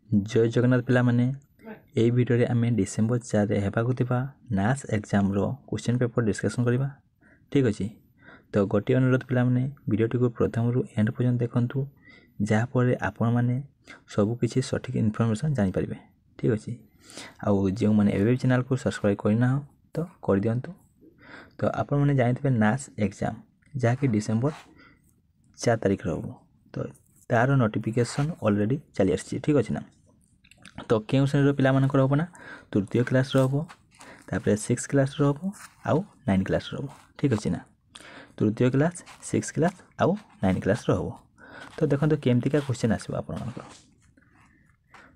जय जगन्नाथ पिला माने एई वीडियो रे आमे डिसेंबर 4 रे हेबाकु थिबा नास एग्जाम रो क्वेश्चन पेपर डिस्कशन करबा। ठीक अछि, तो गोटे अनुरोध पिला माने वीडियोटी को प्रथम रु एंड पर्यंत देखंतु, जहा पर आपण माने सब किछि सठिक इन्फॉर्मेशन जानि परिबे। ठीक अछि, आउ जे माने एबे चैनल को सब्सक्राइब करना हो तो कर दियंतु। तो आपण माने जानिथिबे नास एग्जाम जहा कि डिसेंबर 4 तारिख रो, तो तार नोटिफिकेशन ऑलरेडी चली आछि। ठीक अछि ना, तो केउ श्रेणी रो पिला मानकर होबो ना, तृतीय क्लास रो होबो, तापर 6 क्लास रो होबो आउ 9 क्लास रो होबो। ठीक अछि ना, तृतीय क्लास 6 क्लास आउ 9 क्लास रो होबो। तो देखंतु केमति का क्वेश्चन आसीबो आपण मानकर।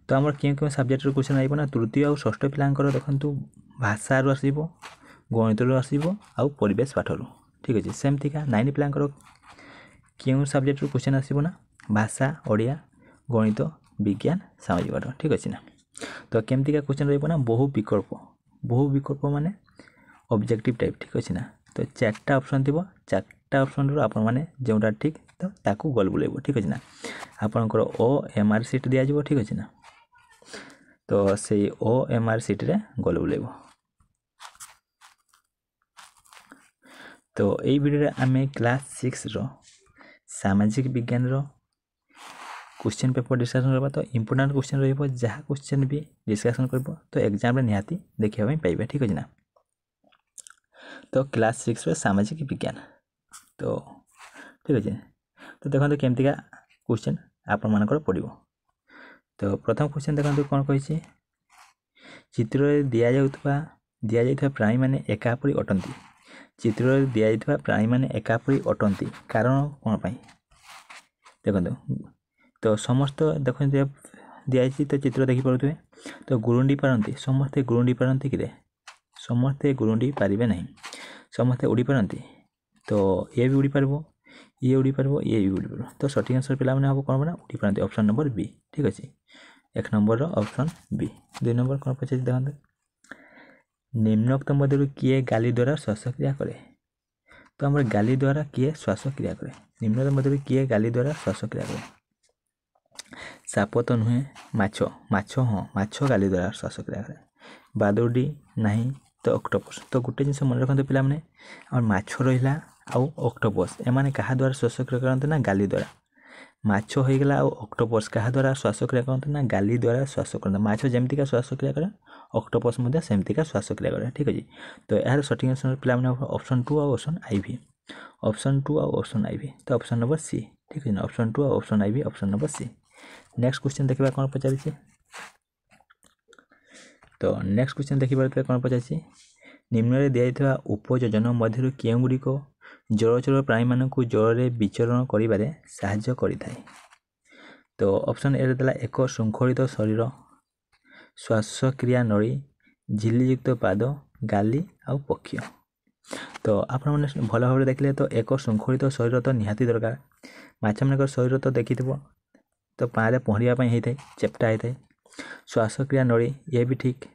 तो हमर केउ सब्जेक्ट रो क्वेश्चन आइबो ना, तृतीय आउ षष्ठ पिलांकर देखंतु भाषा रो आसीबो, गणित रो आसीबो आउ परिवेश पाठ रो। ठीक अछि, सेमति का 9 पिलांकर केउ सब्जेक्ट रो क्वेश्चन आसीबो ना, भाषा, ओडिया, गणित, विज्ञान, सामाजिक पाठ। ठीक अछि ना, तो केमति का क्वेश्चन रहइबो ना, बहु विकल्प माने ऑब्जेक्टिव टाइप। ठीक अछि ना, तो चारटा ऑप्शन थिबो, चारटा ऑप्शन रो आपण माने जेउटा ठीक तो ताकू गोल बुलेबो। ठीक अछि ना, आपनकर OMR सीट दिया जिवो। ठीक अछि ना, तो सेई OMR सीट रे गोल बुलेबो। तो एई वीडियो रे आमे क्लास 6 रो सामाजिक विज्ञान रो क्वेश्चन पेपर डिस्कशन करबा। तो इंपोर्टेंट क्वेश्चन रहइबो, जहा क्वेश्चन भी डिस्कशन करबो तो एग्जाम रे निहाती देखिया पई पाइबे। ठीक अछि ना, तो क्लास 6 रो सामाजिक विज्ञान। तो ठीक अछि, तो देखंतु केमति का क्वेश्चन आपण मानकर पडिबो। तो प्रथम क्वेश्चन देखंतु कोन कहिछि, चित्र रे दिया जायथवा प्राणी माने एकापरि अटंती। चित्र रे दिया जायथवा प्राणी माने एकापरि अटंती, कारण कोन पई देखंतु। तो समस्त देखंतु दिया तो चित्र देखि पड़ुथबे। तो गुरुंडी पारंती, समस्ते गुरुंडी पारंती कि रे, समस्ते गुरुंडी पारिबे नहीं, समस्ते उड़ी पारंती। तो ये भी उड़ी पारबो, ये उड़ी पारबो, ये भी उड़ी पारबो। तो सठिक आंसर पिला माने हबो कोन बना, उड़ी पारंती, ऑप्शन नंबर बी। ठीक अछि, एक नंबर रो ऑप्शन बी। दुई नंबर कोन पछे देखंतु, निम्नोक्त मध्यरु किए गाली द्वारा श्वासक्रिया करे। तो हमर गाली द्वारा किए श्वासक्रिया करे, निम्नोक्त मध्यरु किए गाली द्वारा श्वासक्रिया करे। साप तो नुहे, माछ हाँ, माछ गाली द्वारा श्वासक्रिया करे। बादुड़ी नहीं, तो ऑक्टोपस। तो गोटे जिनस मन रखते पिला माने, और माछ रहिला आउ ऑक्टोपस, एमाने कहा द्वारा श्वासक्रिया करते ना, गाली द्वारा। माछ हो गला आउ ऑक्टोपस कहा द्वारा श्वासक्रिया करते ना, गाली द्वारा श्वासक्रिया। माछ जेमति का श्वासक्रिया करे, ऑक्टोपस मध्ये सेमति का श्वासक्रिया करे। ठीक अछि, तो यार सठिक आंसर पिला माने ऑप्शन 2 और ऑप्शन आईवी, ऑप्शन 2 और ऑप्शन आईवी। तो ऑप्शन नंबर सी। ठीक है, ऑप्शन 2 और option I V, option number C. Next question देखिबा कोन पचारिछि। तो नेक्स्ट क्वेश्चन देखिबा कोन पचारिछि, निम्न रे दियाइथवा उपयोजन मध्यरु केउ गुडी को जलचर प्राणी मानकु जल विचरण करिबारे सहाय्य करिथाय। तो ऑप्शन ए देला एक शृंखलित शरीर, श्वासक्रिया नळी, झिल्लीयुक्त पाद, गाली आउ पक्षी। तो आपण माने भल भाबरे देखले, तो एक शृंखलित शरीर तो निहाती दरकार। माछ मानकर शरीर तो देखिथिबो, तो पारे पहरिया पई हेइथाय, चेप्टा हेइथाय। श्वासक्रिया नळी, ये भी ठीक।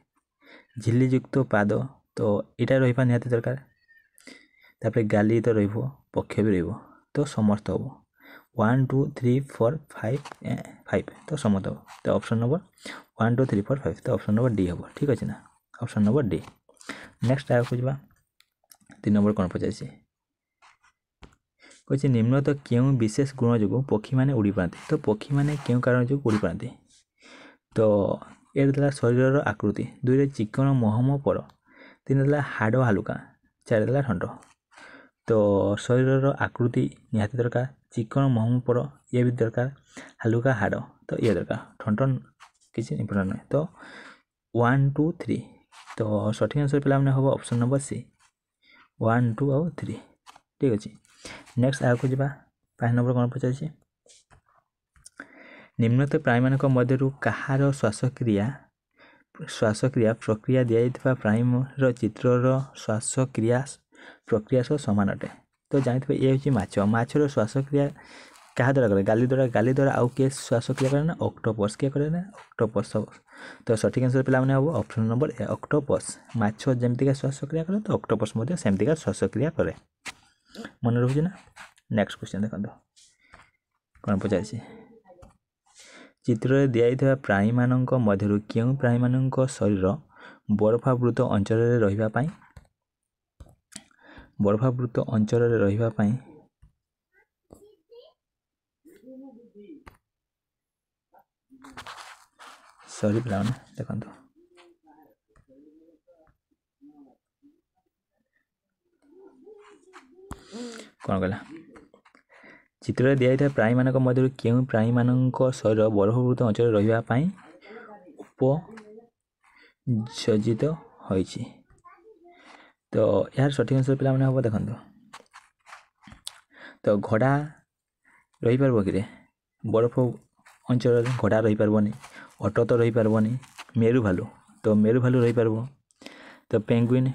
झिल्लीयुक्त पाद, तो एटा रहिबा निहाती दरकार। तापरे गाली तो रहिबो, पक्ष भी रहिबो, तो समस्त हो 1 2 3 4 5 तो समस्त हो। तो ऑप्शन नंबर 1 2 3 4 5, तो ऑप्शन नंबर डी हो। ठीक अछि ना, ऑप्शन नंबर डी। नेक्स्ट आउ खोजबा 3 नंबर कोन पचाइछि, कछि निम्न तो केउ विशेष गुण जोगु पक्षी माने उड़ी पारंती। तो पक्षी माने केउ कारण जोगु उड़ी पारंती। तो ए देला शरीर रो आकृति, 2 रे चिकन महम पर, 3 देला हाड़ हालुका, 4 देला ठंड। तो शरीर रो आकृति निहाती दरकार, चिकन महम पर ये भी दरकार, हालुका हाड़ तो ये दरकार, ठंड किछि इंपोर्टेंट नै। तो 1 2 3, तो सठिक आंसर पिला माने होबो ऑप्शन नंबर सी, 1 2 और 3। ठीक अछि, नेक्स्ट आउ को जिबा 5 नंबर कोन पचाइछि, निम्नलिखित प्राणी मानक मध्यरु कहार श्वासक्रिया प्रक्रिया दिया जायथवा प्राणी रो चित्र रो श्वासक्रिया प्रक्रिया सो समान अटे। तो जानिथबे ए होछि माछ, माछ रो श्वासक्रिया कहा द्वारा करे, गाली द्वारा। गाली द्वारा आउ के श्वासक्रिया करे ना, ऑक्टोपस के करे ना, ऑक्टोपस। तो सठिक आंसर पिला माने होबो ऑप्शन नंबर ए, ऑक्टोपस। माछ जेमति का श्वासक्रिया करे, तो ऑक्टोपस मध्ये सेमति का श्वासक्रिया करे। मन रहउछि ना। नेक्स्ट क्वेश्चन देखंतो कोन पचाइछि, ଚିତ୍ରରେ ଦିଆଯାଇଥିବା ପ୍ରାଣୀମାନଙ୍କ ମଧ୍ୟରୁ କେଉଁ ପ୍ରାଣୀମାନଙ୍କ ଶରୀର ବରଫାବୃତ ଅଞ୍ଚଳରେ ରହିବା ପାଇଁ ସରି ପିଲାମାନେ ଦେଖନ୍ତୁ କ'ଣ କହିଲା ଚିତ୍ରରେ ଦିଆଯାଇଥିବା ପ୍ରାଣୀମାନଙ୍କ ମଧ୍ୟରୁ କେଉଁ ପ୍ରାଣୀମାନଙ୍କ ଶରୀର ବରଫାବୃତ ଅଞ୍ଚଳରେ ରହିବା ପାଇଁ ଉପଯୋଜିତ ହୋଇଛି। ତ ଏହାର ସଠିକ୍ ଆନ୍ସର ପିଲାମାନେ ହେବ ଦେଖନ୍ତୁ ତ ଘୋଡ଼ା ରହିପାରିବ କିରେ ବରଫ ଅଞ୍ଚଳରେ ଘୋଡ଼ା ରହିପାରିବନି ଅଟୋ ତ ରହିପାରିବନି ମେରୁ ଭାଲୁ ତ ମେରୁ ଭାଲୁ ରହିପାରିବ ତ ପେଙ୍ଗୁଇନ୍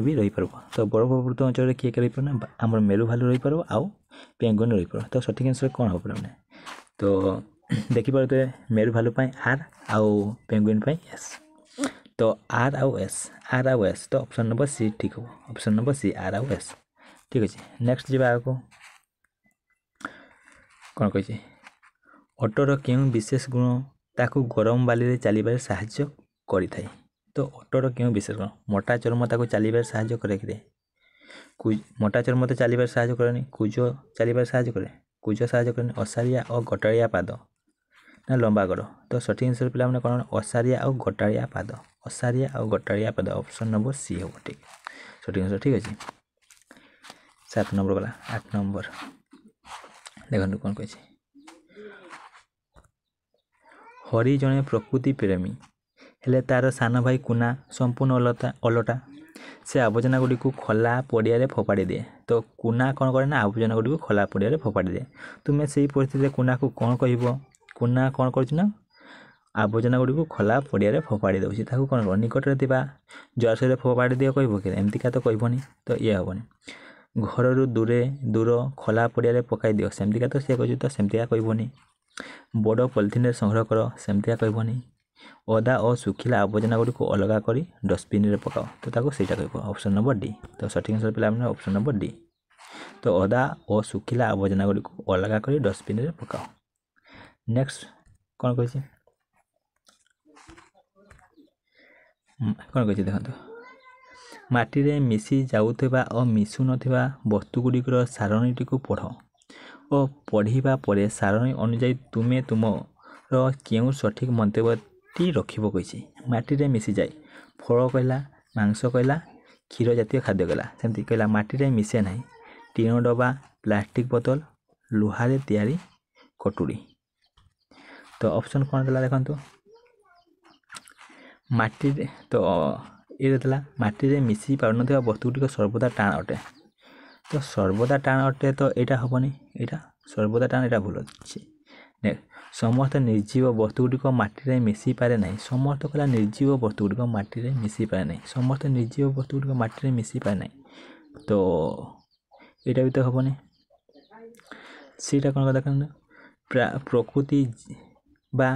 ବି ରହିପାରିବ ତ ବରଫାବୃତ ଅଞ୍ଚଳରେ କିଏ ରହିପାରିବ ନା ଆମର ମେରୁ ଭାଲୁ ରହିପାରିବ ଆଉ ପେଙ୍ଗୁଇନ୍ ରହିପାରିବ ତ ସଠିକ୍ ଆନ୍ସର କ'ଣ ହେବ ପିଲାମାନେ ତ ଦେଖିପାରୁଥିବେ ମେରୁ ଭାଲୁ ପାଇଁ ଆର୍ ଆଉ ପେଙ୍ଗୁଇନ୍ ପାଇଁ ଏସ୍ ତ ଆର୍ ଆଉ ଏସ୍ ତ ଅପସନ୍ ନମ୍ବର ସି ଠିକ୍ ହେବ ଅପସନ୍ ନମ୍ବର ସି ଆର୍ ଆଉ ଏସ୍ ଠିକ୍ ଅଛି ନେକ୍ସଟ ଯିବା ଆଗକୁ କ'ଣ କହିଛି ଅଟୋର କେଉଁ ବିଶେଷ ଗୁଣ ତାକୁ ଗରମ ବାଲିରେ ଚାଲିବାରେ ସାହାଯ୍ୟ କରିଥାଏ ତ ଅଟୋର କେଉଁ ବିଶେଷ ଗୁଣ ମୋଟା ଚର୍ମ ତାକୁ ଚାଲିବାରେ ସାହାଯ୍ୟ କରେ କିରେ ମୋଟା ଚର୍ମ ତ ଚାଲିବାରେ ସାହାଯ୍ୟ କରେନି କୁଜ ଚାଲିବାରେ ସାହାଯ୍ୟ କରେ କୁଜ ସାହାଯ୍ୟ କରେନି ଅସାରିଆ ଓ ଗଟାଳିଆ ପାଦ ନା ଲମ୍ବା ଗୋଡ଼ ତ ସଠିକ୍ ଆନ୍ସର ପିଲାମାନେ କ'ଣ ଅସାରିଆ ଆଉ ଗଟାଳିଆ ପାଦ ଅପସନ୍ ନମ୍ବର ସି ହେବ ଠିକ୍ ସଠିକ୍ ଆନ୍ସର ଠିକ୍ ଅଛି 7 ନମ୍ବର ଗଲା 8 ନମ୍ବର ଦେଖନ୍ତୁ କ'ଣ କହିଛି ହରି ଜଣେ ପ୍ରକୃତି ପ୍ରେମୀ ହେଲେ ତାର ସାନ ଭାଇ କୁନା ସମ୍ପୂର୍ଣ୍ଣ ଓଲଟା ସେ ଆବର୍ଜନା ଗୁଡ଼ିକୁ ଖୋଲା ପଡ଼ିଆରେ ଫୋପାଡ଼ି ଦିଏ ତ କୁନା କ'ଣ କରେ ନା ଆବର୍ଜନା ଗୁଡ଼ିକୁ ଖୋଲା ପଡ଼ିଆରେ ଫୋପାଡ଼ି ଦିଏ ତୁମେ ସେଇ ପରିସ୍ଥିତିରେ କୁନାକୁ କ'ଣ କହିବ କୁନା କ'ଣ କରୁଛି ନା ଆବର୍ଜନା ଗୁଡ଼ିକୁ ଖୋଲା ପଡ଼ିଆରେ ଫୋପାଡ଼ି ଦେଉଛି ତାକୁ କ'ଣ କରିବ ନିକଟରେ ଥିବା ଜଳାଶୟରେ ଫୋପାଡ଼ି ଦିଅ କହିବ କି ଏମିତିକା ତ କହିବନି ତ ଇଏ ହେବନି ଘରରୁ ଦୂର ଖୋଲା ପଡ଼ିଆରେ ପକାଇ ଦିଅ ସେମିତିକା ତ ସିଏ କହିଛି ତ ସେମିତିକା କହିବନି ବଡ଼ ପଲିଥିନରେ ସଂଗ୍ରହ କର ସେମିତିକା କହିବନି ଅଦା ଓ ଶୁଖିଲା ଆବର୍ଜନା ଗୁଡ଼ିକୁ ଅଲଗା କରି ଡଷ୍ଟବିନ୍ରେ ପକାଅ ତ ତାକୁ ସେଇଟା କହିବ ଅପସନ୍ ନମ୍ବର ଡି ତ ସଠିକ୍ ଆନ୍ସର ପିଲାମାନେ ଅପସନ୍ ନମ୍ବର ଡି ତ ଅଦା ଓ ଶୁଖିଲା ଆବର୍ଜନା ଗୁଡ଼ିକୁ ଅଲଗା କରି ଡଷ୍ଟବିନ୍ରେ ପକାଅ ନେକ୍ସଟ କ'ଣ କହିଛି ଦେଖନ୍ତୁ ମାଟିରେ ମିଶି ଯାଉଥିବା ଓ ମିଶୁନଥିବା ବସ୍ତୁଗୁଡ଼ିକର ସାରଣୀଟିକୁ ପଢ଼ ଓ ପଢ଼ିବା ପରେ ସାରଣୀ ଅନୁଯାୟୀ ତୁମେ ତୁମର କେଉଁ ସଠିକ୍ ମନ୍ତବ୍ୟଟି ରଖିବ କହିଛି ମାଟିରେ ମିଶିଯାଏ ଫଳ କହିଲା ମାଂସ କହିଲା କ୍ଷୀର ଜାତୀୟ ଖାଦ୍ୟ କହିଲା ସେମିତି କହିଲା ମାଟିରେ ମିଶେ ନାହିଁ ଟିଣ ଡବା ପ୍ଲାଷ୍ଟିକ୍ ବୋତଲ ଲୁହାରେ ତିଆରି କଟୁରୀ ତ ଅପସନ୍ କ'ଣ ଦେଲା ଦେଖନ୍ତୁ ମାଟିରେ ତ ଏଇଟା ଥିଲା ମାଟିରେ ମିଶି ପାରୁନଥିବା ବସ୍ତୁଗୁଡ଼ିକ ସର୍ବଦା ଟାଣ ଅଟେ ତ ସର୍ବଦା ଟାଣ ଅଟେ ତ ଏଇଟା ହେବନି ଏଇଟା ସର୍ବଦା ଟାଣ ଏଇଟା ଭୁଲ ଅଛି ସମସ୍ତ ନିର୍ଜୀବ ବସ୍ତୁଗୁଡ଼ିକ ମାଟିରେ ମିଶିପାରେ ନାହିଁ ସମସ୍ତ କହିଲା ନିର୍ଜୀବ ବସ୍ତୁଗୁଡ଼ିକ ମାଟିରେ ମିଶିପାରେ ନାହିଁ ସମସ୍ତ ନିର୍ଜୀବ ବସ୍ତୁଗୁଡ଼ିକ ମାଟିରେ ମିଶିପାରେ ନାହିଁ ତ ଏଇଟା ବି ତ ହେବନି ସେଇଟା କ'ଣ ଦେଖନ୍ତୁ ପ୍ରକୃତି ବା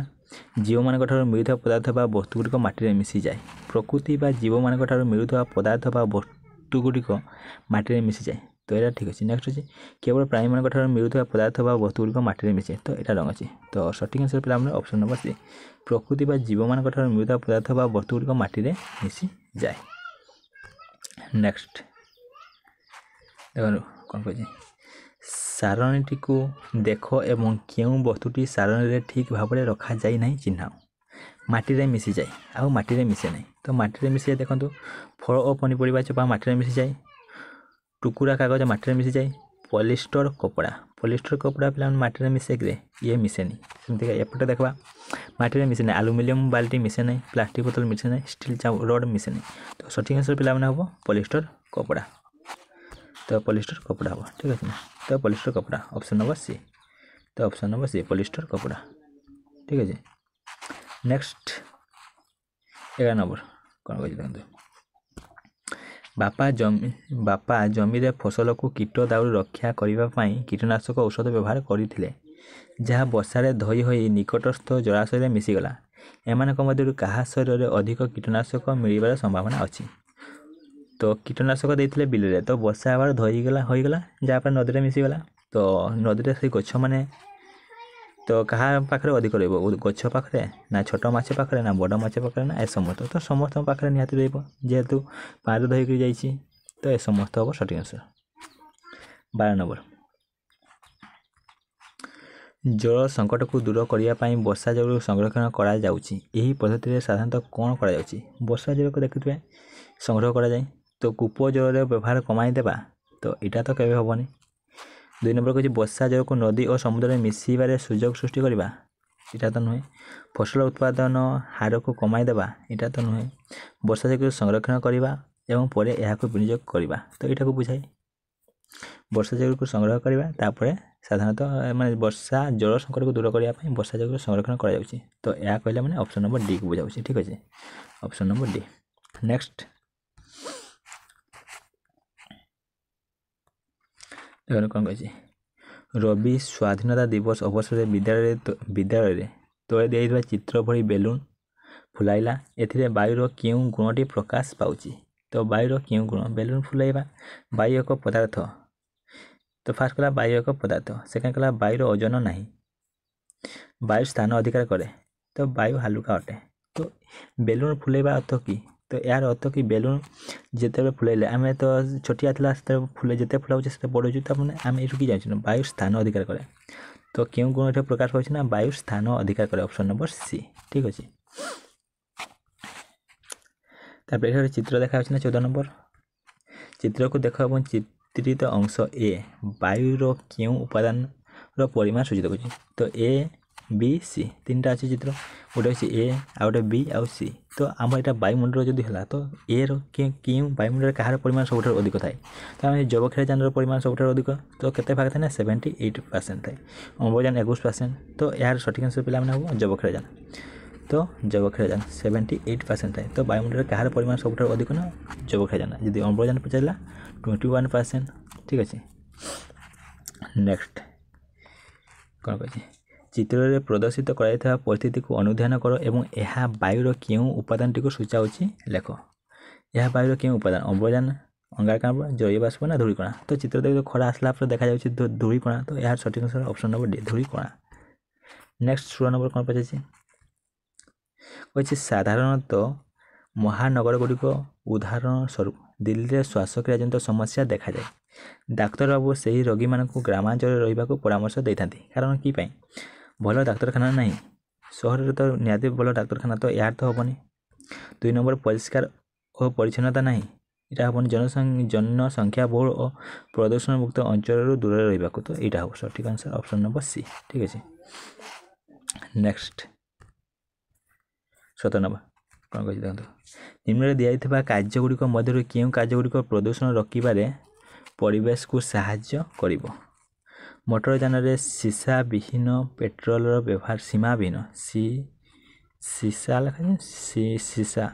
ଜୀବମାନଙ୍କ ଠାରୁ ମିଳୁଥିବା ପଦାର୍ଥ ବା ବସ୍ତୁଗୁଡ଼ିକ ମାଟିରେ ମିଶିଯାଏ ପ୍ରକୃତି ବା ଜୀବମାନଙ୍କ ଠାରୁ ମିଳୁଥିବା ପଦାର୍ଥ ବା ବସ୍ତୁଗୁଡ଼ିକ ମାଟିରେ ମିଶିଯାଏ ତ ଏଇଟା ଠିକ୍ ଅଛି ନେକ୍ସଟ ଅଛି କେବଳ ପ୍ରାଣୀମାନଙ୍କ ଠାରୁ ମିଳୁଥିବା ପଦାର୍ଥ ବା ବସ୍ତୁଗୁଡ଼ିକ ମାଟିରେ ମିଶେ ତ ଏଇଟା ରଙ୍ଗ ଅଛି ତ ସଠିକ୍ ଆନ୍ସର ପିଲାମାନେ ଅପସନ୍ ନମ୍ବର ସି ପ୍ରକୃତି ବା ଜୀବମାନଙ୍କ ଠାରୁ ମିଳୁଥିବା ପଦାର୍ଥ ବା ବସ୍ତୁଗୁଡ଼ିକ ମାଟିରେ ମିଶିଯାଏ ନେକ୍ସଟ ଦେଖନ୍ତୁ କ'ଣ କହିଛି ସାରଣୀଟିକୁ ଦେଖ ଏବଂ କେଉଁ ବସ୍ତୁଟି ସାରଣୀରେ ଠିକ୍ ଭାବରେ ରଖାଯାଇ ନାହିଁ ଚିହ୍ନାଅ ମାଟିରେ ମିଶିଯାଏ ଆଉ ମାଟିରେ ମିଶେ ନାହିଁ ତ ମାଟିରେ ମିଶିଯାଏ ଦେଖନ୍ତୁ ଫଳ ଓ ପନିପରିବା ଚୋପା ମାଟିରେ ମିଶିଯାଏ ଟୁକୁରା କାଗଜ ମାଟିରେ ମିଶିଯାଏ ପଲିଷ୍ଟର କପଡ଼ା ପିଲାମାନେ ମାଟିରେ ମିଶେ କିରେ ଇଏ ମିଶେନି ସେମିତିକା ଏପଟେ ଦେଖିବା ମାଟିରେ ମିଶେ ନାହିଁ ଆଲୁମିନିୟମ୍ ବାଲ୍ଟି ମିଶେ ନାହିଁ ପ୍ଲାଷ୍ଟିକ୍ ବୋତଲ ମିଶେ ନାହିଁ ଷ୍ଟିଲ୍ ରଡ଼୍ ମିଶେ ନାହିଁ ତ ସଠିକ୍ ଆନ୍ସର ପିଲାମାନେ ହେବ ପଲିଷ୍ଟର କପଡ଼ା ତ ପଲିଷ୍ଟର କପଡ଼ା ହେବ ଠିକ୍ ଅଛି ନା ତ ପଲିଷ୍ଟର କପଡ଼ା ଅପସନ୍ ନମ୍ବର ସି ତ ଅପସନ୍ ନମ୍ବର ସି ପଲିଷ୍ଟର କପଡ଼ା ଠିକ୍ ଅଛି ନେକ୍ସଟ 11 ନମ୍ବର କ'ଣ କହିଛି ଦେଖନ୍ତୁ ବାପା ଜମିରେ ଫସଲକୁ କୀଟ ଦାଉରୁ ରକ୍ଷା କରିବା ପାଇଁ କୀଟନାଶକ ଔଷଧ ବ୍ୟବହାର କରିଥିଲେ ଯାହା ବର୍ଷାରେ ଧୋଇ ହୋଇ ନିକଟସ୍ଥ ଜଳାଶୟରେ ମିଶିଗଲା ଏମାନଙ୍କ ମଧ୍ୟରୁ କାହା ଶରୀରରେ ଅଧିକ କୀଟନାଶକ ମିଳିବାର ସମ୍ଭାବନା ଅଛି ତ କୀଟନାଶକ ଦେଇଥିଲେ ବିଲରେ ତ ବର୍ଷା ହେବାର ହୋଇଗଲା ଯାହାପରେ ନଦୀରେ ମିଶିଗଲା ତ ନଦୀରେ ସେଇ ଗଛ ମାନେ ତ तो कहा पाखे अधिक रही गछ पाखे ना छोट माछ पाखे ना बड़ माछ पाखे ना ए समस्त तो समस्त पाखे निहाती जेहेतु पार धोईक जाइए तो ए समस्त हम सठिक आंसर 12 नंबर जल संकट को दूर करने वर्षा जल संरक्षण करा जाउची एही पद्धति रे साधारणतः कौन करा जाउची वर्षा जल को देखिए संग्रह करा जाए तो कूप जल व्यवहार कमाई देबा तो इटा तो केबे होबनी 2 नंबर कहछि वर्षा जल को नदी और समुद्र में मिसिबारे सुजोग सृष्टि करबा इटा तो नुहे फसल उत्पादन हार को कमाई देबा इटा तो नुहे वर्षा जल को संरक्षण करबा एवं परे एहा को विनियोग करबा तो इटा को बुझाई वर्षा जल को संग्रह करबा तापरे साधारणतः माने वर्षा जल संकट को दूर करबा पई वर्षा जल को संरक्षण करा जाउची तो एहा कहले माने ऑप्शन नंबर डी को बुझाउची ठीक अछि ऑप्शन नंबर डी नेक्स्ट देखो कौन कही रवि स्वाधीनता दिवस अवसर विद्यालय तले दिया चित्र भरी बेलून फुलाइला एथिरे वायुर क्यों गुणटी प्रकाश पाउची तो वायुर क्यों गुण बेलून फुलाइबा वायु एक पदार्थ तो फास्ट कला वायु एक पदार्थ सेकेंड कला वायुर ओजन नहीं वायु स्थान अधिकार करे तो वायु हालुका अटे तो बेलून फुलाइबा अर्थ कि तो यार अर्थ कि बेलून जिते फुलाइले आम तो छोटिया फुले जिते फुलाऊे से बड़ होने आम ये कि जान वायु स्थान अधिकार करे तो क्यों गुण ये प्रकाश पाँच ना वायु स्थान अधिकार करे ऑप्शन नंबर सी ठीक अच्छे तापर चित्र देखा ना 14 नंबर चित्र को देख चित्रित अंश ए वायुर क्यों उपादान परिमाण सूचित कर तो ए बी सी 3टा अच्छे चित्र गोटे अच्छे ए आ गए बी आउ सी तो आम यहाँ वायुमंडल जदि है तो ए क्यों वायुमंडल कहार परिमाण सब अधिक थाए तो आम जबक्षार परिमाण सब अधिक तो केते भाग थाए ना 78% थाए अम्लजान 21% तो यार सठिक आंसर पे हम जबक्षार तो जबक्षार 78% थाए तो वायुमंडल कहार परिमाण सब अधिक ना जबक्षार जब अम्लजान पचारा 21% ठीक अच्छे नेक्स्ट कौन कही चित्र में प्रदर्शित कराइथिबा परिस्थिति को अनुध्यान कर एवं यह वायुर क्यों उपादान टी सूचाऊँगी लेख यह वायुर क्यों उपादान अम्लजान अंगारकाम्ल जलीयबाष्प ना धूलिकणा तो चित्र देखिए खरा आसला देखा जाऊँगी धूलिकणा तो यार सठिक आंसर ऑप्शन नंबर डी धूलिकणा नेक्स्ट 16 नंबर कौन पचार साधारणतः महानगर गुड़िक उदाहरण स्वरूप दिल्ली में श्वासक्रिया जनित समस्या देखा जाए डाक्तर बाबू से ही रोगी मान ग्रामांचल रहा परामर्श दे था कारण कि भल डाक्तखाना ना सहर तो निहाती भल डाक्तखाना तो यार तो हेनी 2 नंबर परिष्कार और परिच्छन्नता ना यहाँ हेनी जनसंख्या बहुल और प्रदूषण मुक्त अंचल दूर रहा तो यहाँ हम सठिक आंसर ऑप्शन नंबर सी ठीक अच्छे नेक्स्ट 17 नंबर कौन कही देखो निम्न दिया कार्यगुड़िक मध्य क्यों कार्यगुड़िक प्रदूषण रोकबारे परिवेश को साहाय्य करिवो मोटर यान सीसा विहीन पेट्रोल व्यवहार सीमा विहीन सीसा लिखा सीसा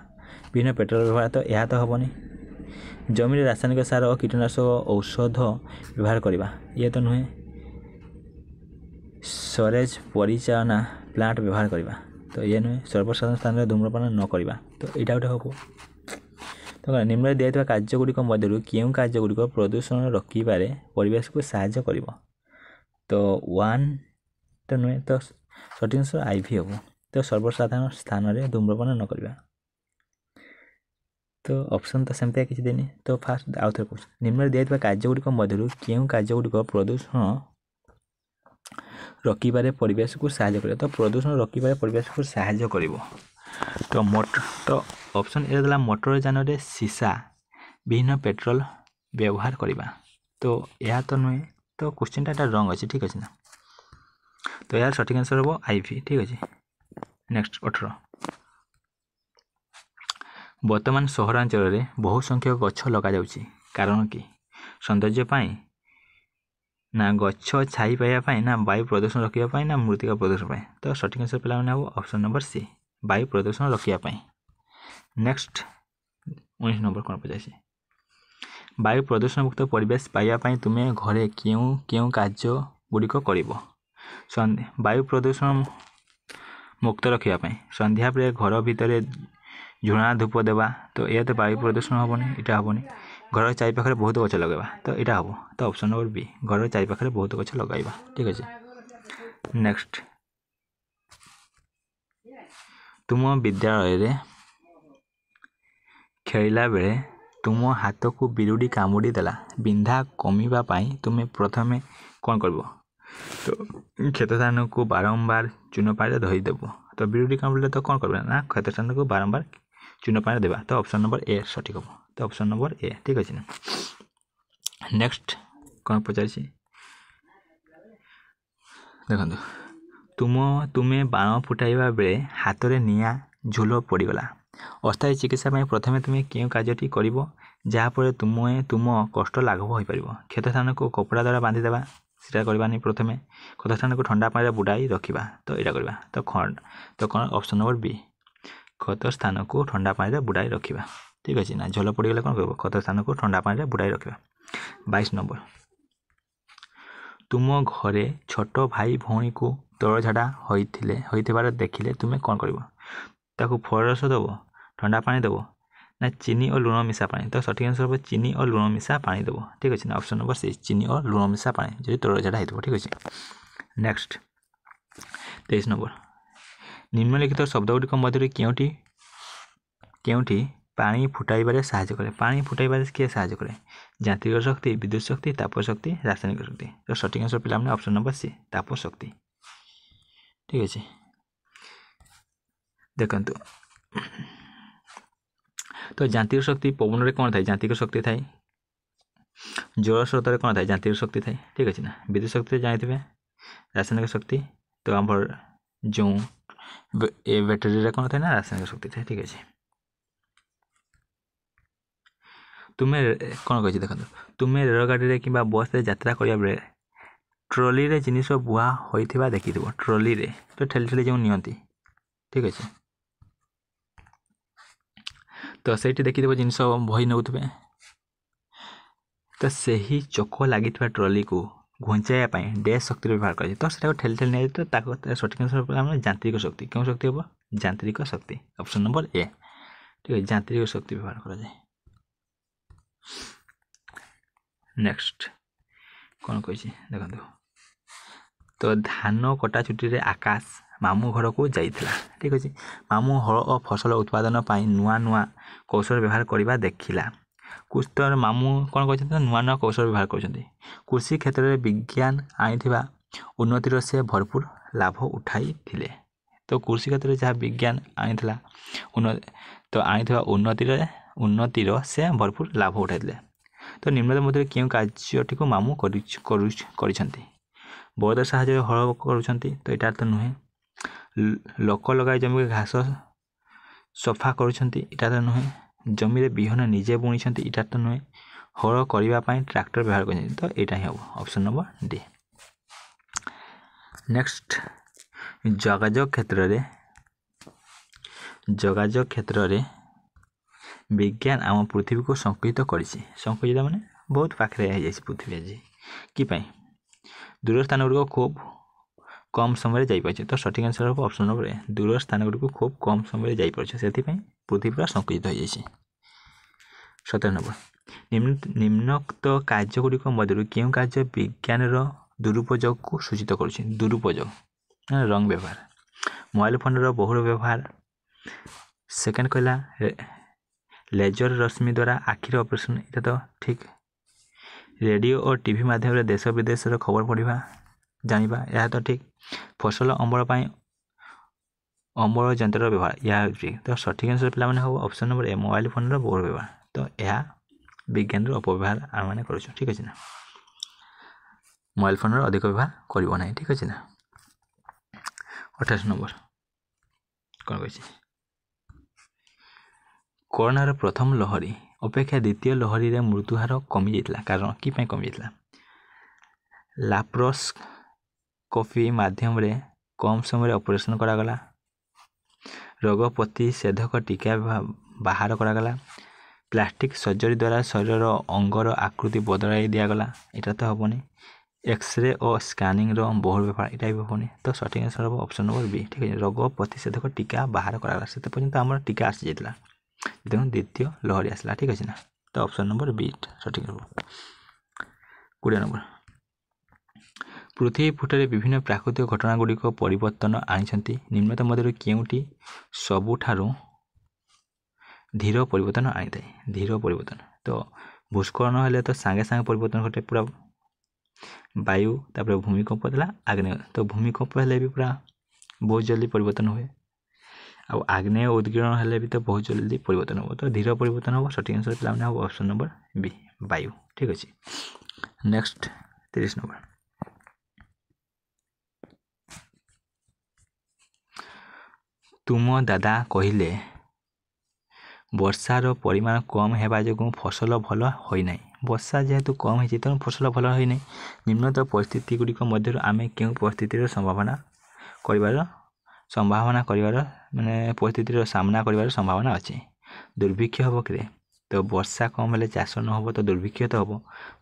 विहीन पेट्रोल व्यवहार तो यह तो हेनी जमीन रासायनिक सार और कीटनाशक औषध व्यवहार करवा ये तो नुहे सरेज परिचालना प्लांट व्यवहार करवा तो ये नुहे सर्वसाधारण स्थान में धूम्रपान न करवा तो यहाँ गोटे हम तो निम्न दिया कार्यगुड़िक मध्य क्यों कार्यगुड़िक प्रदूषण रोकबारे परिवेश को साहाय्य कर तो 1 तो नुहे तो सठिक आंसर आईवी हम तो सर्वसाधारण स्थान में धूम्रपान न करवा तो ऑप्शन तो सेमती किसी देनी तो फास्ट आउ थे क्वेश्चन निम्न दिया कार्यगुड़िक मध्य क्यों कार्यगुड़िक प्रदूषण रोकबारे परिवेश को साहाय्य कर तो प्रदूषण रोकबारे परिवेश को साहाय्य कर तो मोटर तो ऑप्शन ए देला मोटर यान सीसा विहीन पेट्रोल व्यवहार करवा तो यह तो नुहे तो क्वेश्चन टा रंग अच्छे ठीक अच्छे ना तो यार सठिक आंसर हम आईवी ठीक अच्छे नेक्स्ट 18 वर्तमान सहरांचल में बहु संख्यक गछ लगा जाउची कारण कि सौंदर्य पाई ना गछ छाई पाइबा ना वायु प्रदूषण रोकवा ना मृत्तिका प्रदूषण तो सठिक आंसर पे हम ऑप्शन नंबर सी वायु प्रदूषण रोकवा नेक्स्ट 19 नंबर कौन पचार वायु प्रदूषण मुक्त परिवेश पाइबा तुम्हें घरे क्यों क्यों कार्य गुड़िक कर वायु प्रदूषण मुक्त रखापी संध्या पर घर भितर झुणा धूप देवा तो यह तो वायु प्रदूषण हेनी यहाँ हेनी घर चारिपाखे बहुत गछ लगेगा तो यहाँ हम तो ऑप्शन नंबर बी घर चारिपाखे बहुत गछ लगेगा ठीक अच्छे नेक्स्ट तुम विद्यालय खेलिला बेले तुम हाथ को बिरुडी कामुड़ी देला बिंधा कमिबा पाई तुम प्रथमे कौन करबो तो क्षत स्थान को बारंबार चून पानी धोई देबो तो बिरुडी कामुड़े तो कौन करबा ना क्षत स्थान को बारंबार चून पानी देबा तो ऑप्शन नंबर ए सठिक हम तो ऑप्शन नंबर ए ठीक अच्छे ना। नेक्स्ट कौन पचार देखो तुमे बाण फुटाइबा बेले हाथ में निआ झोल पड़गला अस्थायी चिकित्सा प्रथमे तुम क्यों कार्यटी कर जहाँपर तुम कष्ट लाघव हो पार क्षत स्थान को कपड़ा द्वारा बांधिदेवा सीटा करवानी प्रथमे क्षत स्थान को ठंडा पानी बुड़ाई रखा तो यहाँ करवा तो कौन ऑप्शन नंबर बी क्षत स्थान को ठंडा पानी बुड़ाई रखा ठीक अच्छे ना झोल पड़गले कौन कर क्षत स्थान को ठंडा पानी बुड़ाई रखा। 22 नंबर तुम घरे छोट भाई भौणी को तल झाड़ा होइथिबार देखिले तुमे कौन कर फल रस दब ठंडा पानी दब ना चीनी और लुण मिशा पानी तो सठिक आंसर हम चीनी और लुण मिशा पानी दब ठीक अच्छे ना ऑप्शन नंबर सी चीनी और लुण मिशा पानी जो तल झाड़ा हो ठीक अच्छे। नेक्स्ट 23 नंबर निम्नलिखित शब्दगुड़िक मध्य केउठी पानी फुटाइबारे साहाय्य करे पानी फुटाइबारे किए साहाय्य करे यांत्रिक शक्ति विद्युत शक्ति ताप शक्ति रासायनिक शक्ति तो सठिक आंसर पे ऑप्शन नंबर सी ताप शक्ति ठीक अच्छे। देखंतु तो यांत्रिक शक्ति पवन रे कौन थाए यांत्रिक शक्ति थाए जल स्रोत रे कौन थाए यांत्रिक शक्ति थाए ठीक अच्छे ना विद्युत शक्ति जानते रासायनिक शक्ति तो आम जो बैटेरी रे कौन थाए ना रासायनिक शक्ति थाए ठीक अच्छे। तुम्हें कौन कही देखो तुम्हें रेलगाड़ी कि बस रे यात्रा करिया बेले ट्रॉली रे जिनिस बुआ होइथिबा देखिथिबो ट्रॉली रे तो ठेली ठेली जो नियंती ठीक अच्छे तो सेठी देखिथिबो जिनिस बही नउथबे तो सही चोख लगी ट्रॉली को घुंचाइया डैश शक्ति व्यवहार कर तो सेटा ठेली ठेली नहीं तो सठिक आंसर यांत्रिक शक्ति क्यों शक्ति हम यांत्रिक शक्ति ऑप्शन नंबर ए ठीक है यांत्रिक शक्ति व्यवहार करा जाए। नेक्स्ट कौन कही देखो तो धान कटा छुट्टी रे आकाश मामू घर को जाइथिला ठीक अच्छे मामू हल और फसल उत्पादन पाई नुआ नुआ कौशल व्यवहार करवा देखिला कुछ तो मामू कौन कहते नुआ नुआ कौशल व्यवहार कर कृषि क्षेत्र में विज्ञान आनी उन्नतिर से भरपूर लाभ उठाई थिले तो कृषि क्षेत्र में जहाँ विज्ञान आनी तो आनी उन्नतिर से भरपूर लाभ उठाई तो निम्न मध्य क्यों कार्यटी को मामू कर बलद साहाय्य हल करुँच तो यहाँ तो नुहे लोक लगाई जमी घास सफा करुँच यहाँ तो नुहे जमी बिहन निजे बुणी यहाँ तो नुहे हल करने ट्रैक्टर व्यवहार कर तो यहाँ ही हम ऑप्शन नंबर डी। नेक्स्ट जोगाजोग क्षेत्र में विज्ञान आम पृथ्वी को संकुचित संकुचित माने बहुत पाखे पृथ्वी आज कि दूर स्थान गुड़िक खूब कम समय जापारे तो सठिक आंसर हम ऑप्शन नंबर ए दूर स्थान गुड़िक खूब कम समय जापारे से पृथ्वी पूरा संकुचित हो जाए। 17 नंबर निम्नोक्त कार्यगुड़िक मध्य क्यों कार्य विज्ञान दुरुपयोग को सूचित कर दुरुपयोग रंग व्यवहार मोबाइल फोन बहुल व्यवहार सेकेंड कहला लेजर रश्मि द्वारा आखिर ऑपरेशन इटा तो ठीक रेडियो और टीवी माध्यम देश विदेश खबर पढ़ा जाना यह तो ठीक फसल अमल अमल यंत्र व्यवहार यह ठीक तो सठिक आंसर पे हम option number A mobile phone बहुल व्यवहार तो यह विज्ञान अपव्यवहार आम मैंने कर ठीक अच्छे ना मोबाइल फोन अधिक व्यवहार करना ठीक अच्छे ना। 28 नंबर कौन कही कोरोनार प्रथम लहरी अपेक्षा द्वितीय लहरी रे मृत्युहार कमी जाइतिला कारण कि कमी जाइतिला लाप्रोस्कोपी माध्यम रे कम समय ऑपरेशन करागला रोग प्रतिषेधक टीका बाहर करागला प्लास्टिक सर्जरी द्वारा शरीर अंगर आकृति बदलाई दिगला यहाँ तो हेनी एक्सरे और स्कानिंग बहुल व्यवहार यहाँ भी हेनी तो सठिक आंसर हम ऑप्शन नंबर बी ठीक है रोग प्रतिषेधक टीका बाहर करागला से पर्यंत आम टीका आसी जाइतिला देखो द्वितीय लहरी आसला ठीक अच्छे ना तो ऑप्शन नंबर बी सठिक हम। 20 नंबर पृथ्वी पृष्ठरे विभिन्न प्राकृतिक घटना गुड़िक परिवर्तन आनिछन्ति निम्नत मध्यरु केउटी सबुठारु धीर परिवर्तन आनी थाए धीर परिवर्तन तो भूस्खलन हेले तो सांगे सांगे परिवर्तन घटे पूरा वायु तापर भूमिकंप देला आग्नेय तो भूमिकंप हेले भी पूरा बहुत जल्दी परिवर्तन हुए आ आग्नेय उद्गीरण हेले भी तो बहुत जल्दी परिवर्तन हो तो धीर परिवर्तन हो सठिक आंसर पिला माने हो ऑप्शन नंबर बी वायु ठीक अछि नेक्स्ट 30 नंबर तुम दादा कहिले वर्षार परिमाण कम हेबा जोगु फसल भल होई नै वर्षा जेहेतु कम होई तो फसल भल होई नै निम्नत परिस्थिति गुड़िक मध्य आम क्यों परिस्थितिर संभावना करिवार माने परिस्थितिर सामना करिवार संभावना अछि दुर्भिक्ष हबो कि तो वर्षा कम हेले चाष न हबो तो दुर्भिक्ष तो हबो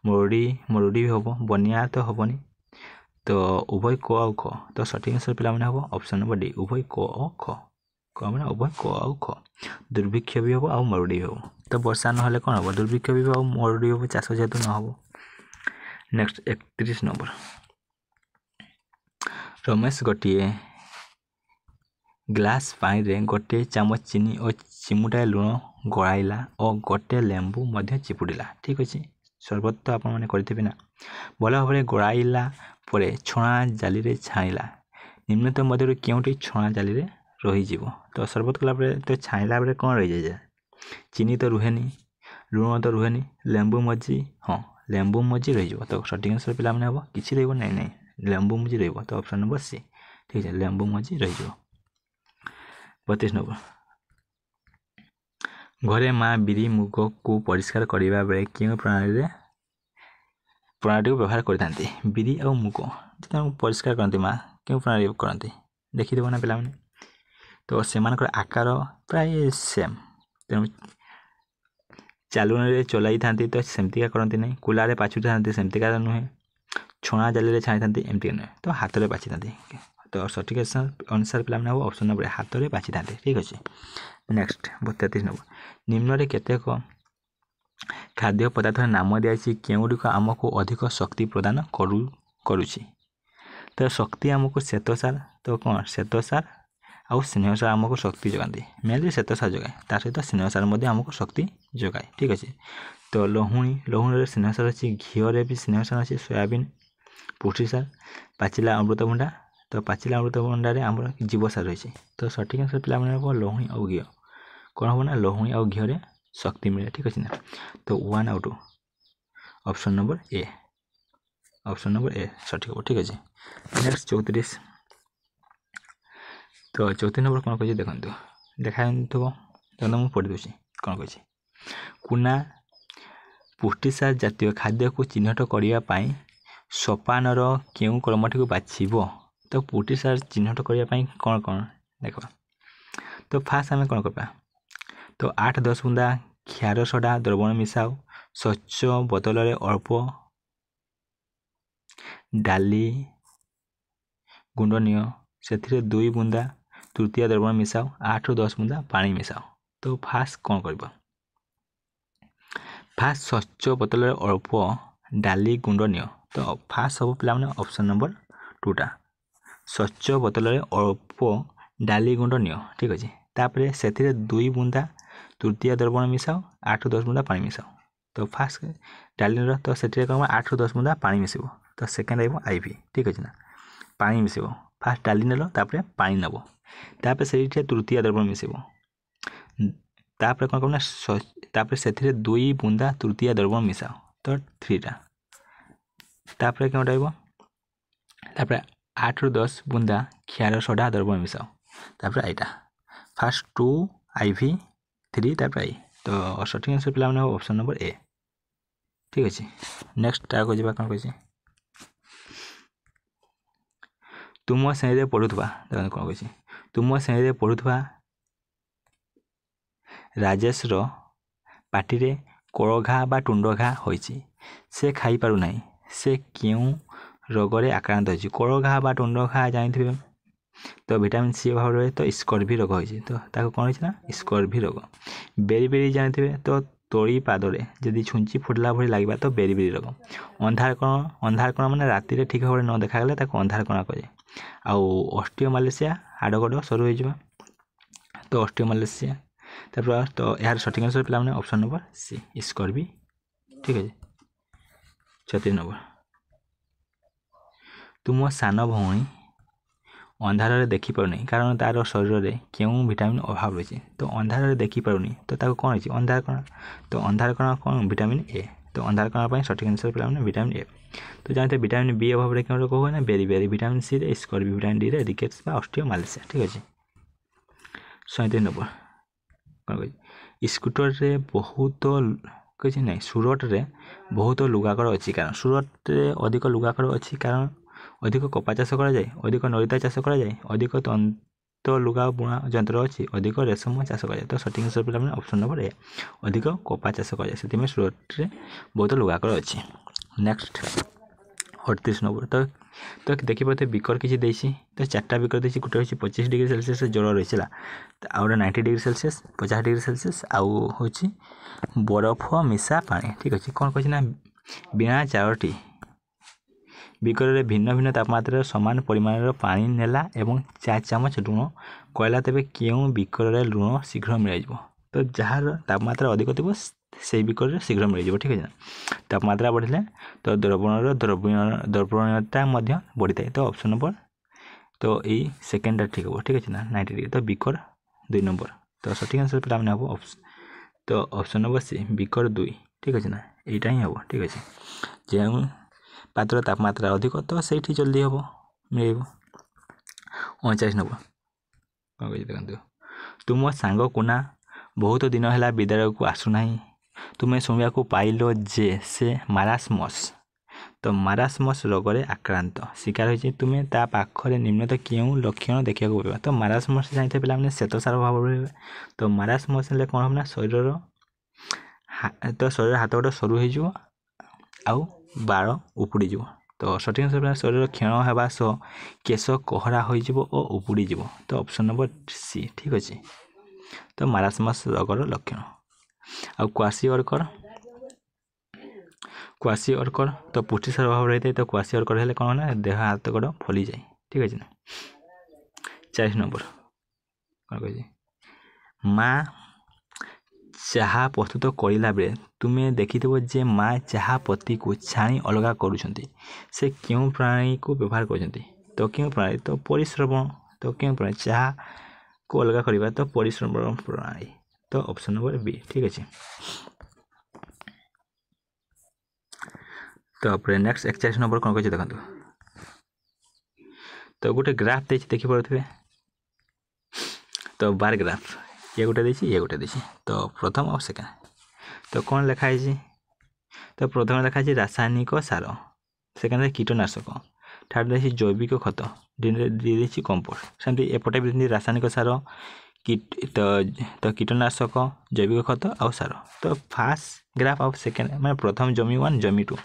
मरुड़ी भी हबो बन्या तो हबोनी तो उभय क आ ख तो सठिक आंसर पिला माने हबो ऑप्शन नंबर डी उभय क आ ख क माने उभय क आ ख दुर्भिक्ष भी हबो आ मरुड़ी हबो तो वर्षा न हेले कोन हबो दुर्भिक्ष भी हबो मरुड़ी हबो चाष जेतु न हबो नेक्स्ट 31 नंबर रमेश गोटिए ग्लास पानी रे गोटे चामच चीनी और चिमुटाए लुण गड़ाइला और गोटे लेंबू मध्य चिपुड़िला ठीक अच्छे सरबत तो आप करते ना भल भाव गड़ाइला परे छणा जाली रे छाणिला निम्नत मध्य क्योंटी छणा जाली रे रही तो सरबत कला तो छाणिला बेले कौन रही जाए चीनी तो रुहेनी लुण तो रुहेनी लेंबू मजी हाँ लेंबू मजी रही तो सठिक आंसर पिला माने हम किसी रही ना नहीं लेंबू मजी रही तो ऑप्शन नंबर सी ठीक है लेंबू मजी रही 32 नंबर घरे माँ बिरी मुग को परिष्कार करने बेले क्यों प्रणाली को व्यवहार करते बिरी और मुग जो परिष्कार करते माँ क्यों प्रणाली करते देखीदेव ना पे तो से आकार प्राय सेम तेणु चालुन चलाई था तो सेमतिका करती नहीं कुलारे पाछुरी था सेमतिका नुहे छणा जाली छाई था एमती नुहे तो हाथ में बाछी था तो सठिक अनुसार पे ऑप्शन नंबर हाथ में बाछी था ठीक अच्छे नेक्स्ट 33 नंबर निम्न केतेक खाद्य पदार्थ नाम दिखाई केउडिक आमको अधिक शक्ति प्रदान करुछि तो शक्ति आमको श्वेतसार तो कौन श्वेतसार आउ स्नेहसार आमको शक्ति जगाती मेनली श्वेतसार जगाए ता सहित स्नेहसार आमको शक्ति जगाए ठीक अच्छे तो लहुणी स्नेहसार अच्छी घीरे भी स्नेहसार अच्छी सोयाबीन पुष्टिसार पाचिला अमृतभंडा तो पाचिला अमृतभंडारे आम जीवसार रही तो सठिक आंसर पिला लहुणी और घी कौन हम ना लहुणी और घीरे शक्ति मिले ठीक अच्छे ना तो 1 और 2 ऑप्शन नंबर ए सठिक हम ठीक अच्छे नेक्स्ट 34 तो 34 नंबर कौन कही देखो देखा तो मुझे पढ़ी दूसरी कौन कही कुना पुष्टिसार जातीय खाद्य को चिन्हट करने सोपानर क्यों क्रमटी को बाछिब तो पुष्टिसार चिन्हट करने कौन कौन देखा तो फास्ट आम कौन करवा तो 8-10 बुंदा क्षार सोडा द्रवण मिसाओ स्वच्छ बोतल अल्प डाली गुंड नियो से 2 बुंदा तृतीय द्रवण मिसाओ 8-10 बुंदा पानी मिसाओ तो फास्ट कौन कर फास्ट स्वच्छ बोतल अल्प डाली गुंड नियो तो फास्ट सब पिला माने ऑप्शन नंबर 2टा स्वच्छ बोतल अल्प डाली गुंड नियो ठीक अच्छे तापर से 2 बुंदा तृतीय द्रवण मिसाओ 8-10 बुंदा पानी मिसाओ तो फास्ट डाली तो से 8-10 बुंदा पानी मिसब तो सेकेंड आइब आईवी ठीक अच्छे ना पानी मिसब फास्ट डाली नेल तापर पानी नब तापर से तृतीय द्रवण मिसब तापर कौन करना तापर से 2 बुंदा तृतीय द्रवण मिसाओ तो 3टा तापर क्यों आइब तापर 8-10 बुंदा क्षार सोडा द्रवण मिसाओ तापर आईटा फास्ट 2 आईवी 3 तापर आई तो सठिक आंसर पिला माने ऑप्शन नंबर ए ठीक अच्छे नेक्स्ट टाइम को जीवा कौन कही तुम श्रेणी पढ़ुवा देखो कौन कही तुम श्रेणी पढ़ुवा राजेश पाटी रे कोड़घा बा टुंड घा होइछि से खाई पारु नाही से क्यों रोगरे आक्रांत होइछि कोड़घा बा टुंड घा जानिथिबे तो विटामिन सी अभाव रहे तो स्कर्वी रोग होइछि तो ताको कोन होइछि ना स्कर्वी रोग बेरी बेरी जानिथिबे तो तोड़ी पादरे जदि छुंची फुटला भली लगे तो बेरी रोग। अंधार कण मैंने राति ठीक भाव न देखागले अंधार कणा कहे। आउ ऑस्टियोमालेशिया हाड़गोड़ सरू हो तो ऑस्टियोमालेशिया तापर तो यार सठिक आंसर पे ऑप्शन नंबर सी स्कर्वी। ठीक है 36 नंबर तुम सान भौणी अंधार देखी पारनी कारण तार शरीर में क्यों विटामिन अभाव रही तो अंधार देखी पारनी तो कौन है अंधार कणा तो अंधार कणा कौन विटामिन ए तो अंधार कणा सठिक आंसर पे विटामिन ए। तो जानते विटामिन बी अभाव क्यों कह ना बेरी बेरी विटामिन सी रे स्कर्वी विटामिन डी रे रिकेट्स बा ऑस्टियोमालेशिया। ठीक अच्छे 37 नंबर कौन कह स्कूटर रे बहुत किसी ना सूरत रे बहुत लुगाकड़ अच्छी कारण सूरत रे अधिक लुगाकड़ अच्छी कारण अधिक कपा चाष करा जाए अधिक नरिता चाष करा जाए अधिक तंत लुगा बुणा यंत्र अच्छी अधिक रेशम चाष करा जाए तो सठिक आंसर पे ऑप्शन नंबर ए अधिक कपा चाष करा जाए से सूरत रे बहुत लुगाकड़ अच्छी। नेक्स्ट 38 नंबर तो देखी पाते बिकर किसी देसी तो 4टा बिकर देसी गोटे हूँ 25 डिग्री सेल्सियस जल रही आउ 90 डिग्री सेल्सियस 50 डिग्री सेल्सियस आउ हूँ बरफ मिशा पानी। ठीक अच्छे कौन कही ना बिना 4टी बिकर रे भिन्न भिन्न तापमात्रा समान परिमाण पानी नेला एवं 4 चामच लुण कहला तेरे क्यों बिकर रे लुण शीघ्र मिल जाए तो जार तापमात्रा अधिक थी से बिकर शीघ्र मिल जाए। ठीक है तापमात्रा बढ़िले तो द्रवणर द्रवणीयता बढ़ी थाए तो ऑप्शन नंबर तो यही सेकेंडटा ठीक हम। ठीक अच्छे ना 90 डिग्री तो बिकर 2 नंबर तो सठिक आंसर पे हम ऑप्शन तो ऑप्शन नंबर सी बिकर 2। ठीक अच्छे ना यहीटा ही हम। ठीक अच्छे जो पात्र तापमात्रा अधिक तो से जल्दी हम मिल 39 नंबर कौन कही देखो तुम सांग कुना बहुत दिन है विद्यालय को आसुना तुम्हें शुणा को पाइल जे से मारास्मस तो मारास्मस रोग आक्रांत शिकार होती तुम्हें ता पाखरे निम्नत क्यों लक्षण देखा पड़ा तो मारास्मस जानते पे श्वेतसार अभाव रही तो मारास्मस कौन हम ना शरीर तो शरीर हाथ गोटे सरू हो आउ बाड़ उपुड़ी जीव तो सठिक आंसर शरीर क्षीण होगा सह केश कहरा हो उपुड़ी जीव तो ऑप्शन नंबर सी। ठीक अच्छे तो मारास्मस रोगर लक्षण आउ क्वासी अर्कर तो पुष्टिसार अभाव रही है तो क्वासी अर्कर है कौन ना देह हाथ गोड़ फली जाए। ठीक अच्छे ना 40 नंबर कौन कही माँ चाहा प्रस्तुत करला बेले तुम्हें देखी जे माँ चाहा पत्ती को छाणी अलग करुँच से क्यों प्राणी को व्यवहार कर तो क्यों प्रणाली तो परिश्रवण तो क्यों प्रणाली चाहा को अलग करवा तो परिश्रवण प्रणाली तो ऑप्शन नंबर बी। ठीक अच्छे तो नेक्स्ट 41 नंबर कौन कही देखो तो गोटे ग्राफ देखी पारे तो बार ग्राफ ये गोटे देसी तो प्रथम और सेकेंड तो कौन लिखाई तो प्रथम लिखाई रासायनिक सार सेकेंड कीटनाशक थर्ड देखिए जैविक खत दी कंपोस्ट सेमती एपटे भी रासायनिक सार तो कीटनाशक जैविक खत आउ सार तो फास्ट ग्राफ आउ सेकेंड मैं प्रथम जमी 1 जमी 2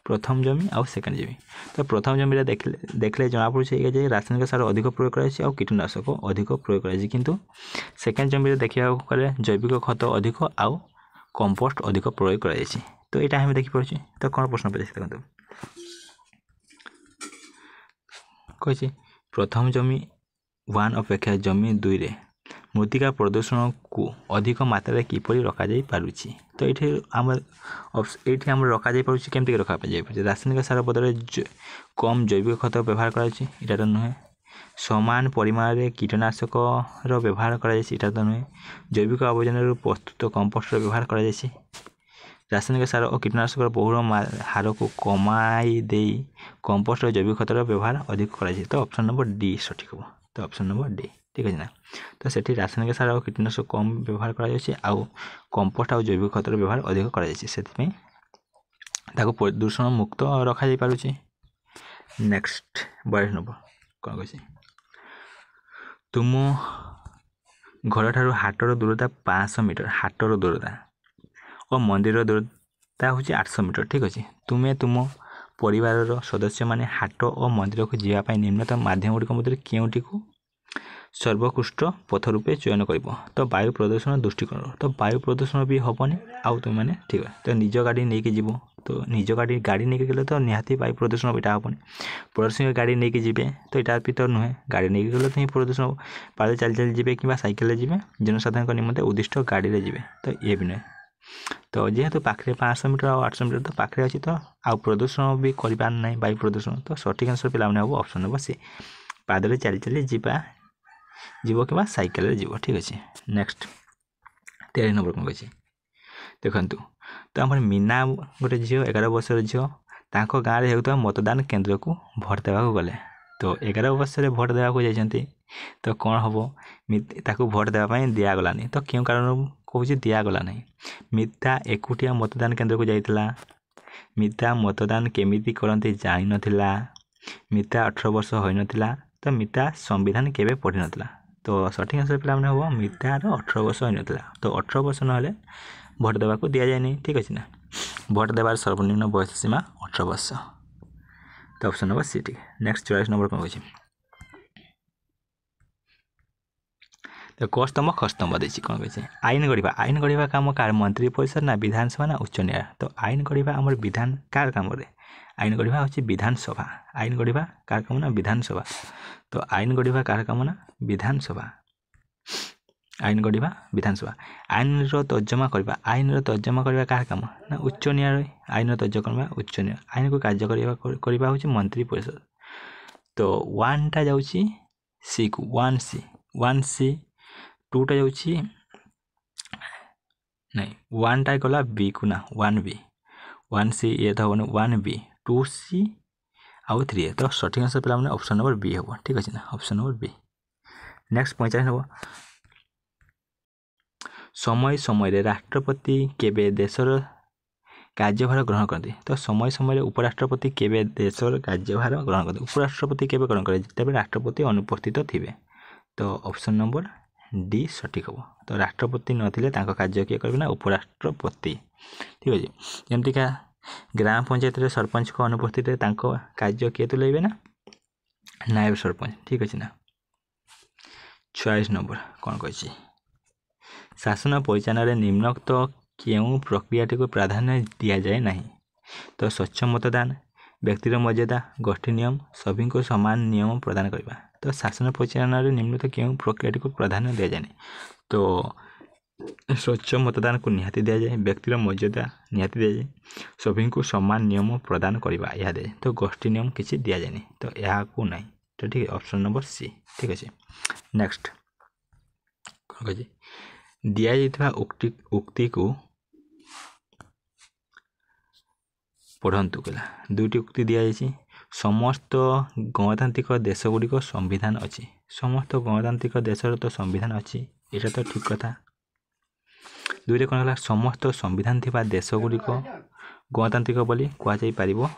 प्रथम जमी आउ सेकेंड जमी तो प्रथम जमी देखले जना पड़े रासायनिक सार अधिक प्रयोग कर कीटनाशक अधिक प्रयोग कर किंतु सेकेंड जमी देखा गले जैविक खत अधिक आउ कंपोस्ट अधिक प्रयोग कर तो यहाँ हमें देखिपे तो कौन प्रश्न पचास देखो कही प्रथम जमी 1 अपेक्षा जमी 2 रे मृत्तिका प्रदूषण को अधिक मात्रा किपरि रखा जाई पारुछि तो ये आम रखा जाई पारुछि केमती रखा जाई रासायनिक सार बदले कम जैविक खत व्यवहार कराछि इटा तो नुहे समान परिमाण रे कीटनाशक रो व्यवहार कराछि इटा तो नुहे जैविक आवर्जन प्रस्तुत कंपोस्ट व्यवहार कराछि रासायनिक सार और कीटनाशक बहुल हार को कमाई दे कंपोस्ट और जैविक खतर व्यवहार अधिक कराई तो ऑप्शन नंबर डी सठिक हम तो ऑप्शन नंबर डी। ठीक है ना तो सेठी रासायनिक सार और कीटनाशक कम व्यवहार करा कंपोस्ट और जैविक खतर व्यवहार अधिक करा प्रदूषण मुक्त रखा जाई पारुछि। नेक्स्ट 22 नंबर कौन कही तुम घर ठारू हाटर दूरता 500 मीटर हाटर दूरता और मंदिर दूरता हूँ 800 मीटर। ठीक अच्छे तुम्हें तुम परिवार सदस्य माने हाट और मंदिर को जावाई निम्नतम माध्यम गुड़िक मध्य केउटी को सर्वोत्कृष्ट पथ रूपे चयन कर। तो वायु प्रदूषण दृष्टिकोण तो वायु प्रदूषण भी हेनी आउ तुम मैंने ठीक है तो निज गाड़ी नहीं जीव तो निज गाड़ी नहीं गले तो निहाती वायु प्रदूषण यहाँ हेनी। प्रदर्शन गाड़ी नहीं जीवे तो यहाँ भी तो नुहे गाड़ी नहीं गले तो ही प्रदूषण पाद चल चल जी कि सैकेल जी जनसाधारण निमंते उद्दिष्ट गाड़ी में जी तो ये भी नुहे। तो जेहेतु पाखे 500 मीटर और 800 मीटर तो पाखे अच्छी तो आउ प्रदूषण भी करना वायु प्रदूषण तो सठिक आंसर पे हम ऑप्शन नंबर सी पादरे चली चली जीवा जीव कि सैकेल जीव ठीक अच्छे। नेक्स्ट 13 नंबर कौन कही देखु तो आम मीना गोटे झील 11 वर्षर झील तांको गाँव में होता मतदान केन्द्र को भोट देवा गले तो 11 वर्ष भोट देवा जाती तो कौन हम ताकू भोट देवाई दिगलानी तो क्यों कारण कौच दिगला ना मिता एकुटिया मतदान केन्द्र को जाइला मिता मतदान केमिति करते जानी नथिला मिता 18 वर्ष हो नथिला तो मिता संविधान केबे पढ़ी नथिला तो सठिक आंसर पे हम मितार 18 वर्ष हो नथिला तो 18 वर्ष ना भोट देवा को दि जाए ठीक अच्छे ना भोट देवार सर्वनिम्न बयस सीमा 18 वर्ष तो ऑप्शन नंबर सी ठीक। नेक्स्ट 44 नंबर कौन कही तो कस्तम खस्तम देती कौन कही आईन गढ़ा काम कार मंत्री परिषद ना विधानसभा ना उच्च न्यायालय तो आईन गढ़ा आम विधान कार कम आईन गढ़ा हूँ विधानसभा आईन गढ़ा कार कम ना विधानसभा तो आईन गढ़ा कार कम ना विधानसभा आईन गढ़ा विधानसभा आईन तर्जमा करवा आईन तर्जमा करवा कार कम ना उच्च न्यायालय आईन तर्जमा उच्च न्यायालय आईन को कार्य करवा हूँ मंत्री परिषद तो 1 टा जाउची सी को 1 सी 2 टा जाउची नहीं 1 टा गला बी को ना 1 बी 1 सी ये तो 1 बी 2 सी आउ 3 तो सठिक आंसर पे ऑप्शन नंबर बी हम ठीक अच्छे ना ऑप्शन नंबर बी। नेक्स्ट 45 हम समय समय राष्ट्रपति केबे देशर कार्यभार ग्रहण करते तो समय समय उपराष्ट्रपति केबे देशर कार्यभार ग्रहण करते उपराष्ट्रपति केबे ग्रहण करे जब राष्ट्रपति अनुपस्थित थे तो ऑप्शन नंबर डी सठिक हम तो राष्ट्रपति नथिले कार्य किए करेंगे ना उपराष्ट्रपति ठीक अच्छे जमतीका ग्राम पंचायत सरपंच को अनुपस्थित कार्य किए तुलेबे ना नायब सरपंच ठीक अच्छे ना। 46 नंबर कौन कही शासन परिचालन निम्नोक्त क्यों प्रक्रियाटी को प्राधान्य दि जाए नहीं तो स्वच्छ मतदान व्यक्तिर मर्यादा गोष्ठी नियम सभी को समान नियम प्रदान करवा तो शासन परिचालन निम्नोक्त क्यों प्रक्रियाटी को प्राधान्य दि जाए तो स्वच्छ मतदान को निहाती दि जाए व्यक्तिर मर्यादा निहाती दि जाए सभी को समान नियम प्रदान करवा यह दे तो गोष्ठी नियम किसी दि जाए तो यहाँ को नहीं तो ठीक है ऑप्शन नंबर सी ठीक अच्छे। नेक्स्ट कौन कही दि जाइथिबा उक्ति को पढ़ंतु कहला दुईटी उक्ति दि जाइछि समस्त गणतांत्रिक देशगुड़िक संविधान अच्छी समस्त गणतांत्रिक देशर तो संविधान अच्छी यहाँ तो ठीक कथा दुईटे कौन है समस्त संविधान थिबा देशगुड़िक गणतांत्रिक बोली कहुई पारिबो